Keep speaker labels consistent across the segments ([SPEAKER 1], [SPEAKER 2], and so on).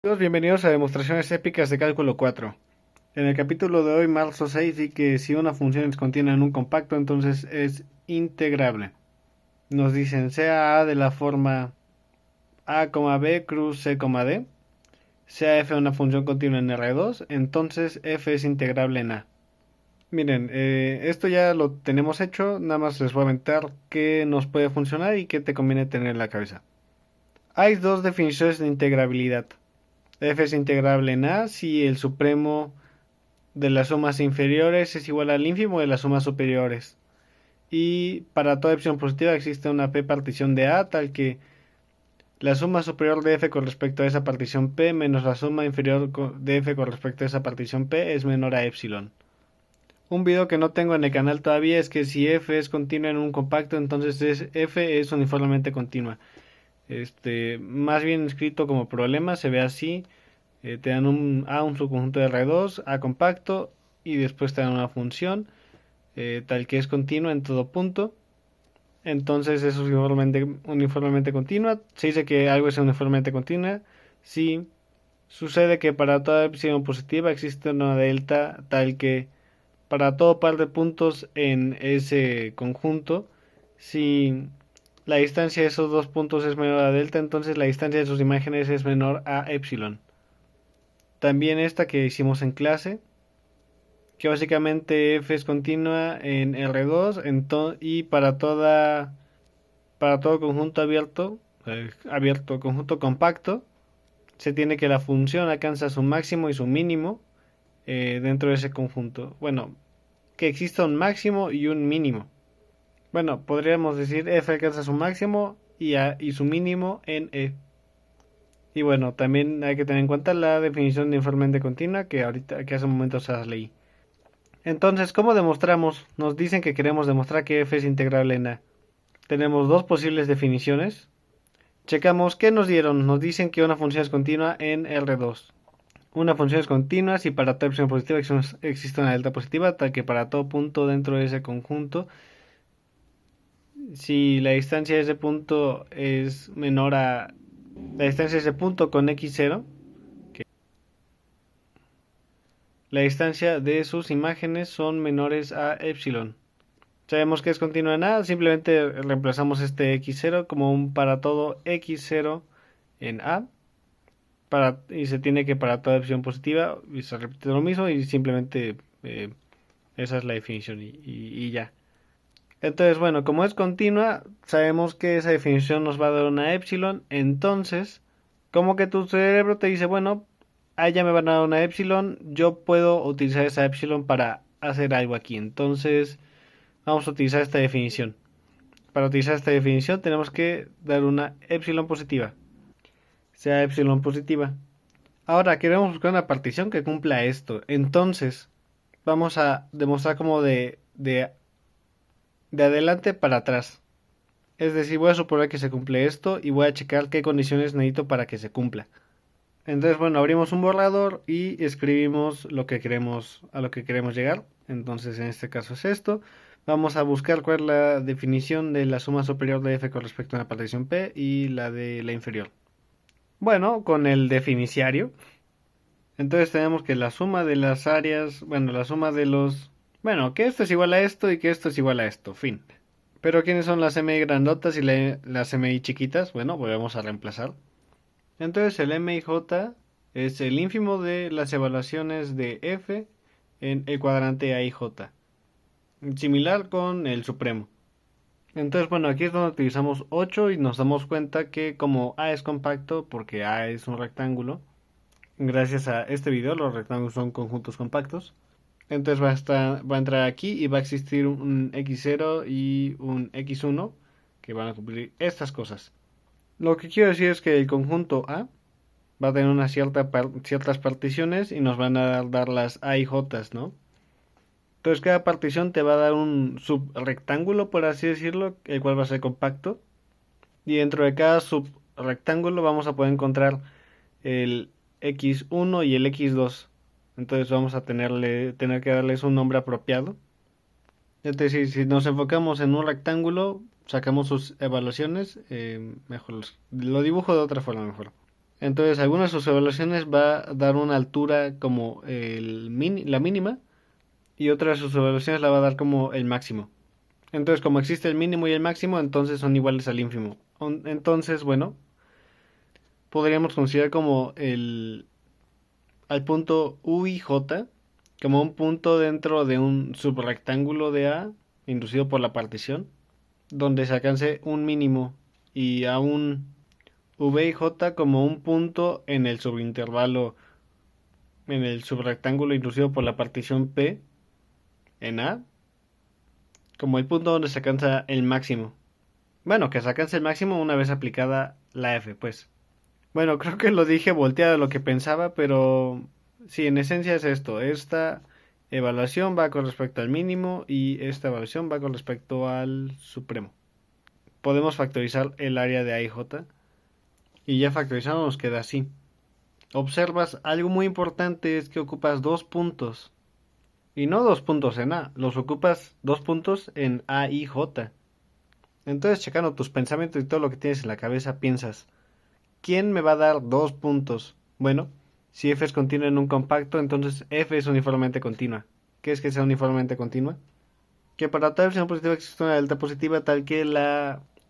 [SPEAKER 1] Bienvenidos a Demostraciones Épicas de Cálculo 4. En el capítulo de hoy, marzo 6, di que si una función es continua en un compacto, entonces es integrable. Nos dicen sea a de la forma a, b cruz c, d, sea f una función continua en R2, entonces f es integrable en a. Miren, esto ya lo tenemos hecho, nada más les voy a aventar qué nos puede funcionar y qué te conviene tener en la cabeza. Hay dos definiciones de integrabilidad. F es integrable en A si el supremo de las sumas inferiores es igual al ínfimo de las sumas superiores. Y para toda epsilon positiva existe una P partición de A tal que la suma superior de F con respecto a esa partición P menos la suma inferior de F con respecto a esa partición P es menor a epsilon. Un video que no tengo en el canal todavía es que si F es continua en un compacto, entonces F es uniformemente continua. Más bien escrito como problema, se ve así. Te dan un A, un subconjunto de R2, A compacto, y después te dan una función tal que es continua en todo punto. Entonces es uniformemente continua. Se dice que algo es uniformemente continua si sucede que para toda epsilon positiva existe una delta tal que para todo par de puntos en ese conjunto, si la distancia de esos dos puntos es menor a delta, entonces la distancia de sus imágenes es menor a epsilon. También esta que hicimos en clase, que básicamente f es continua en R2 y para todo conjunto abierto, conjunto compacto, se tiene que la función alcanza su máximo y su mínimo dentro de ese conjunto. Bueno, que exista un máximo y un mínimo. Bueno, podríamos decir f alcanza su máximo y su mínimo en E. Y bueno, también hay que tener en cuenta la definición de uniformemente continua que hace un momento se las leí. Entonces, ¿cómo demostramos? Nos dicen que queremos demostrar que f es integrable en A. Tenemos dos posibles definiciones. Checamos qué nos dieron. Nos dicen que una función es continua en R2. Una función es continua si para toda epsilon positiva existe una delta positiva, tal que para todo punto dentro de ese conjunto, si la distancia de ese punto es menor a la distancia de ese punto con x0, que la distancia de sus imágenes son menores a epsilon. Sabemos que es continua en A, simplemente reemplazamos este x0 como un para todo x0 en A, y se tiene que para toda epsilon positiva, y se repite lo mismo, y simplemente esa es la definición, y ya. Entonces, bueno, como es continua, sabemos que esa definición nos va a dar una epsilon, entonces, como que tu cerebro te dice, bueno, ya me van a dar una epsilon, yo puedo utilizar esa epsilon para hacer algo aquí, entonces vamos a utilizar esta definición. Para utilizar esta definición tenemos que dar una epsilon positiva, sea epsilon positiva. Ahora queremos buscar una partición que cumpla esto, entonces vamos a demostrar como de adelante para atrás. Es decir, voy a suponer que se cumple esto y voy a checar qué condiciones necesito para que se cumpla. Entonces, bueno, abrimos un borrador y escribimos a lo que queremos llegar. Entonces, en este caso es esto. Vamos a buscar cuál es la definición de la suma superior de f con respecto a una partición P y la de la inferior. Bueno, con el definiciario. Entonces tenemos que la suma de las áreas, bueno, la suma de los... Bueno, que esto es igual a esto y que esto es igual a esto, fin. Pero ¿quiénes son las MI grandotas y las MI chiquitas? Bueno, volvemos a reemplazar. Entonces el MIJ es el ínfimo de las evaluaciones de F en el cuadrante AIJ. Similar con el supremo. Entonces, bueno, aquí es donde utilizamos 8 y nos damos cuenta que como A es compacto, porque A es un rectángulo, gracias a este video los rectángulos son conjuntos compactos. Entonces va a entrar aquí y va a existir un x0 y un x1 que van a cumplir estas cosas. Lo que quiero decir es que el conjunto A va a tener ciertas particiones y nos van a dar las A y J, ¿no? Entonces cada partición te va a dar un subrectángulo, por así decirlo, el cual va a ser compacto. Y dentro de cada subrectángulo vamos a poder encontrar el x1 y el x2. Entonces vamos a tener que darles un nombre apropiado. Es decir, si nos enfocamos en un rectángulo, sacamos sus evaluaciones, mejor lo dibujo de otra forma mejor. Entonces, algunas de sus evaluaciones va a dar una altura como la mínima y otra de sus evaluaciones la va a dar como el máximo. Entonces, como existe el mínimo y el máximo, entonces son iguales al ínfimo. Entonces, bueno, podríamos considerar como al punto U y J como un punto dentro de un subrectángulo de A inducido por la partición, donde se alcance un mínimo, y a un V y J como un punto en el subintervalo, en el subrectángulo inducido por la partición P en A, como el punto donde se alcanza el máximo. Bueno, que se alcance el máximo una vez aplicada la F, pues. Bueno, creo que lo dije volteado a lo que pensaba, pero sí, en esencia es esto. Esta evaluación va con respecto al mínimo y esta evaluación va con respecto al supremo. Podemos factorizar el área de A y J y ya factorizado nos queda así. Observas algo muy importante, es que ocupas dos puntos. Y no dos puntos en A, los ocupas dos puntos en A y J. Entonces, checando tus pensamientos y todo lo que tienes en la cabeza, piensas, ¿quién me va a dar dos puntos? Bueno, si F es continua en un compacto, entonces F es uniformemente continua. ¿Qué es que sea uniformemente continua? Que para toda epsilon positiva existe una delta positiva tal que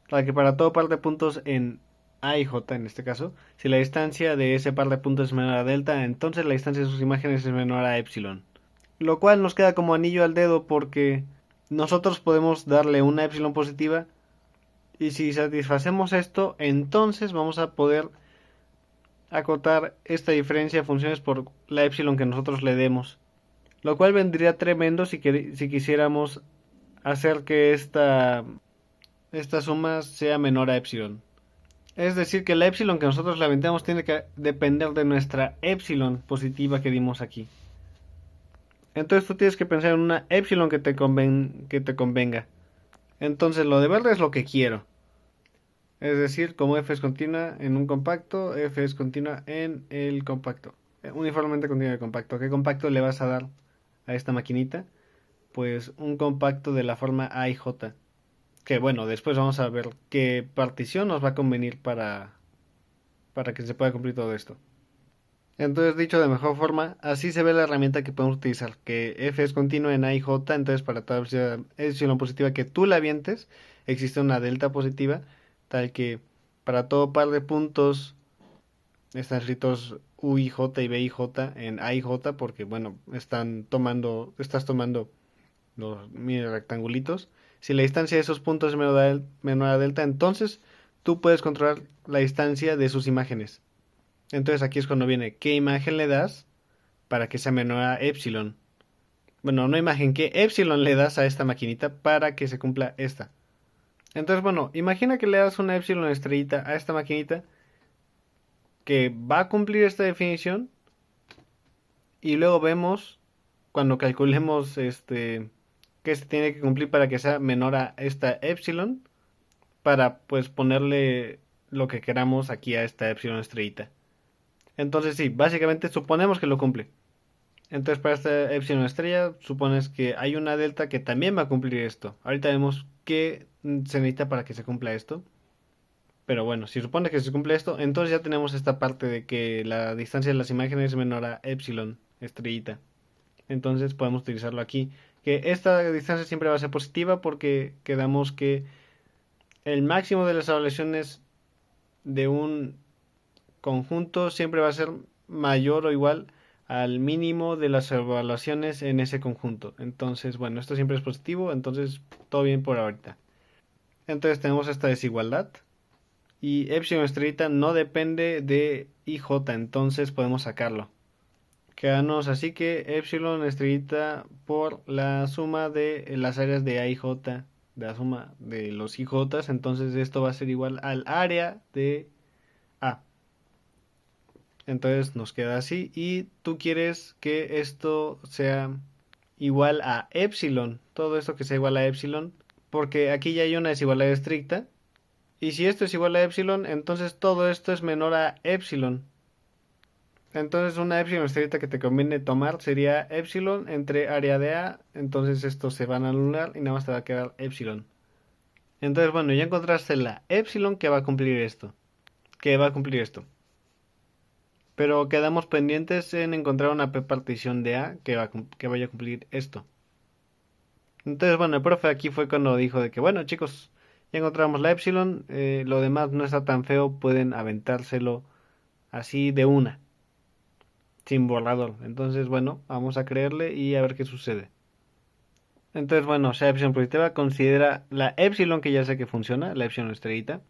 [SPEAKER 1] que para todo par de puntos en A y J en este caso, si la distancia de ese par de puntos es menor a delta, entonces la distancia de sus imágenes es menor a epsilon. Lo cual nos queda como anillo al dedo porque nosotros podemos darle una epsilon positiva y si satisfacemos esto, entonces vamos a poder acotar esta diferencia de funciones por la epsilon que nosotros le demos. Lo cual vendría tremendo si quisiéramos hacer que esta suma sea menor a epsilon. Es decir, que la epsilon que nosotros le aventemos tiene que depender de nuestra epsilon positiva que dimos aquí. Entonces tú tienes que pensar en una epsilon que te convenga. Entonces lo de verde es lo que quiero. Es decir, como F es continua en un compacto, F es continua en el compacto. Uniformemente continua en el compacto. ¿Qué compacto le vas a dar a esta maquinita? Pues un compacto de la forma A y J. Que bueno, después vamos a ver qué partición nos va a convenir para que se pueda cumplir todo esto. Entonces, dicho de mejor forma, así se ve la herramienta que podemos utilizar, que F es continua en A y J, entonces para toda epsilon positiva que tú la avientes, existe una delta positiva, tal que para todo par de puntos están escritos U y J y B y J en A y J, porque bueno, estás tomando los mini rectangulitos. Si la distancia de esos puntos es menor a delta, entonces tú puedes controlar la distancia de sus imágenes. Entonces aquí es cuando viene qué imagen le das para que sea menor a epsilon. Bueno, no imagen, qué epsilon le das a esta maquinita para que se cumpla esta. Entonces, bueno, imagina que le das una epsilon estrellita a esta maquinita que va a cumplir esta definición y luego vemos cuando calculemos que se tiene que cumplir para que sea menor a esta epsilon para pues ponerle lo que queramos aquí a esta epsilon estrellita. Entonces sí, básicamente suponemos que lo cumple. Entonces para esta epsilon estrella supones que hay una delta que también va a cumplir esto. Ahorita vemos qué se necesita para que se cumpla esto. Pero bueno, si supone que se cumple esto, entonces ya tenemos esta parte de que la distancia de las imágenes es menor a epsilon estrellita. Entonces podemos utilizarlo aquí. Que esta distancia siempre va a ser positiva porque quedamos que el máximo de las evaluaciones de un conjunto siempre va a ser mayor o igual al mínimo de las evaluaciones en ese conjunto. Entonces, bueno, esto siempre es positivo, entonces todo bien por ahorita. Entonces tenemos esta desigualdad y epsilon estrellita no depende de IJ, entonces podemos sacarlo. Quedarnos así que epsilon estrellita por la suma de las áreas de A y J, de la suma de los IJ, entonces esto va a ser igual al área de A. Entonces nos queda así y tú quieres que esto sea igual a epsilon, todo esto que sea igual a epsilon, porque aquí ya hay una desigualdad estricta y si esto es igual a epsilon, entonces todo esto es menor a epsilon. Entonces una epsilon estricta que te conviene tomar sería epsilon entre área de A, entonces estos se van a anular y nada más te va a quedar epsilon. Entonces bueno, ya encontraste la epsilon que va a cumplir esto, que va a cumplir esto. Pero quedamos pendientes en encontrar una p partición de a que vaya a cumplir esto. Entonces, bueno, el profe aquí fue cuando dijo de que, bueno, chicos, ya encontramos la epsilon, lo demás no está tan feo, pueden aventárselo así de una, sin borrador. Entonces, bueno, vamos a creerle y a ver qué sucede. Entonces, bueno, sea epsilon positiva, considera la epsilon que ya sé que funciona, la epsilon estrellita.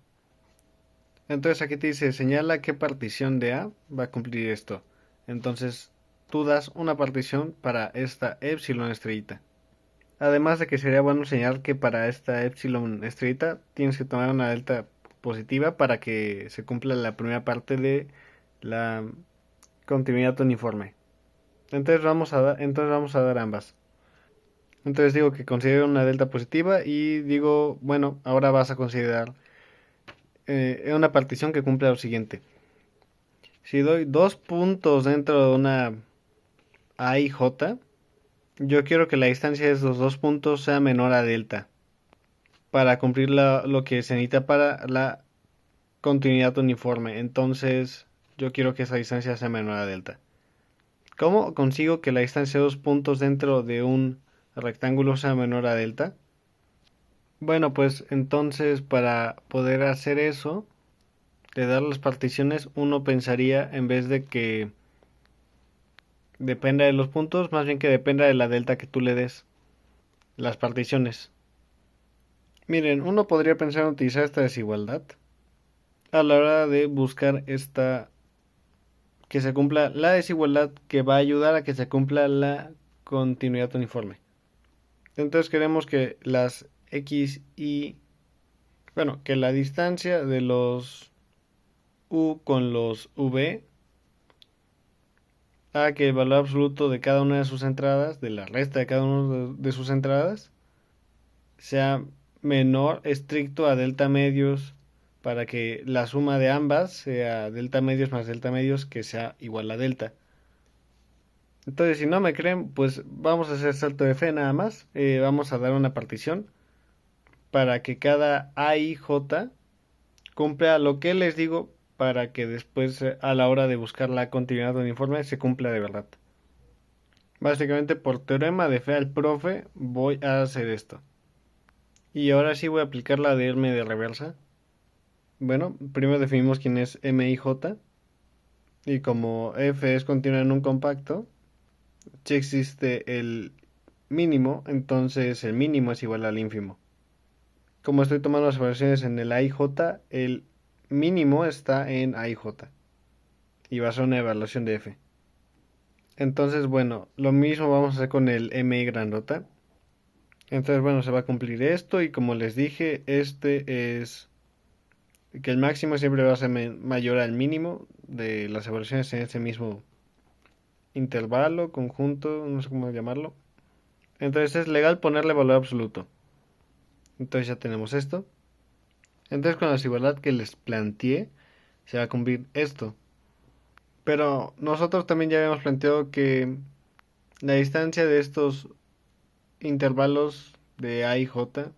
[SPEAKER 1] Entonces aquí te dice, señala qué partición de A va a cumplir esto. Entonces, tú das una partición para esta epsilon estrellita. Además de que sería bueno señalar que para esta epsilon estrellita tienes que tomar una delta positiva para que se cumpla la primera parte de la continuidad uniforme. Entonces vamos a dar ambas. Entonces digo que considero una delta positiva y digo, bueno, ahora vas a considerar una partición que cumpla lo siguiente. Si doy dos puntos dentro de una A y J, yo quiero que la distancia de esos dos puntos sea menor a delta para cumplir lo que se necesita para la continuidad uniforme. Entonces, yo quiero que esa distancia sea menor a delta. ¿Cómo consigo que la distancia de dos puntos dentro de un rectángulo sea menor a delta? Bueno, pues entonces para poder hacer eso, de dar las particiones, uno pensaría en vez de que dependa de los puntos, más bien que dependa de la delta que tú le des, las particiones. Miren, uno podría pensar en utilizar esta desigualdad a la hora de buscar que se cumpla la desigualdad que va a ayudar a que se cumpla la continuidad uniforme. Entonces queremos que las x y, bueno, que la distancia de los u con los v haga que el valor absoluto de cada una de sus entradas, de la resta de cada una de sus entradas, sea menor estricto a delta medios para que la suma de ambas sea delta medios más delta medios que sea igual a delta. Entonces, si no me creen, pues vamos a hacer salto de fe nada más. Vamos a dar una partición para que cada A y J cumpla lo que les digo para que después a la hora de buscar la continuidad uniforme se cumpla de verdad. Básicamente por teorema de fe al profe voy a hacer esto. Y ahora sí voy a aplicar la de M de reversa. Bueno, primero definimos quién es M y J. Y como F es continua en un compacto, si existe el mínimo, entonces el mínimo es igual al ínfimo. Como estoy tomando las operaciones en el A y J, el mínimo está en A y J. Y va a ser una evaluación de F. Entonces, bueno, lo mismo vamos a hacer con el MI grandota. Entonces, bueno, se va a cumplir esto y como les dije, este es que el máximo siempre va a ser mayor al mínimo de las evaluaciones en ese mismo intervalo, conjunto, no sé cómo llamarlo. Entonces es legal ponerle valor absoluto. Entonces ya tenemos esto. Entonces con la desigualdad que les planteé, se va a cumplir esto. Pero nosotros también ya habíamos planteado que la distancia de estos intervalos de A y J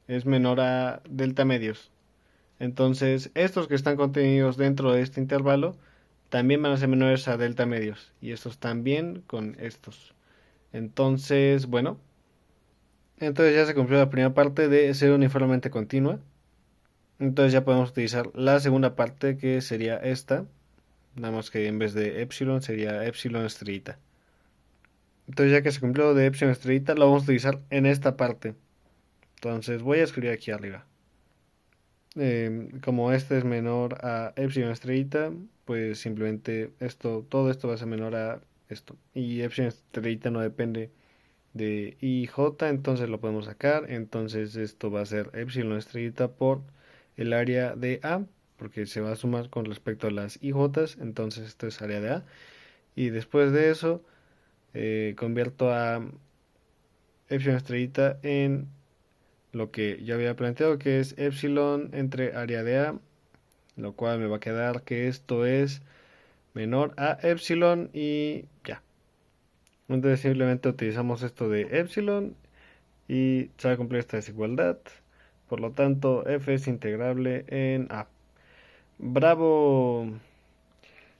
[SPEAKER 1] es menor a delta medios. Entonces, estos que están contenidos dentro de este intervalo también van a ser menores a delta medios. Y estos también con estos. Entonces, bueno. Entonces ya se cumplió la primera parte de ser uniformemente continua. Entonces ya podemos utilizar la segunda parte que sería esta. Nada más que en vez de epsilon sería epsilon estrellita. Entonces ya que se cumplió de epsilon estrellita, lo vamos a utilizar en esta parte. Entonces voy a escribir aquí arriba. Como este es menor a epsilon estrellita, pues simplemente todo esto va a ser menor a esto. Y epsilon estrellita no depende de IJ, entonces lo podemos sacar. Entonces esto va a ser epsilon estrellita por el área de A, porque se va a sumar con respecto a las IJ, entonces esto es área de A. Y después de eso, convierto a epsilon estrellita en lo que yo había planteado, que es epsilon entre área de A, lo cual me va a quedar que esto es menor a epsilon y ya. Entonces simplemente utilizamos esto de epsilon y se va a cumplir esta desigualdad. Por lo tanto, f es integrable en A. ¡Bravo!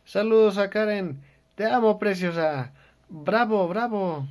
[SPEAKER 1] Saludos a Karen. Te amo, preciosa. Bravo, bravo.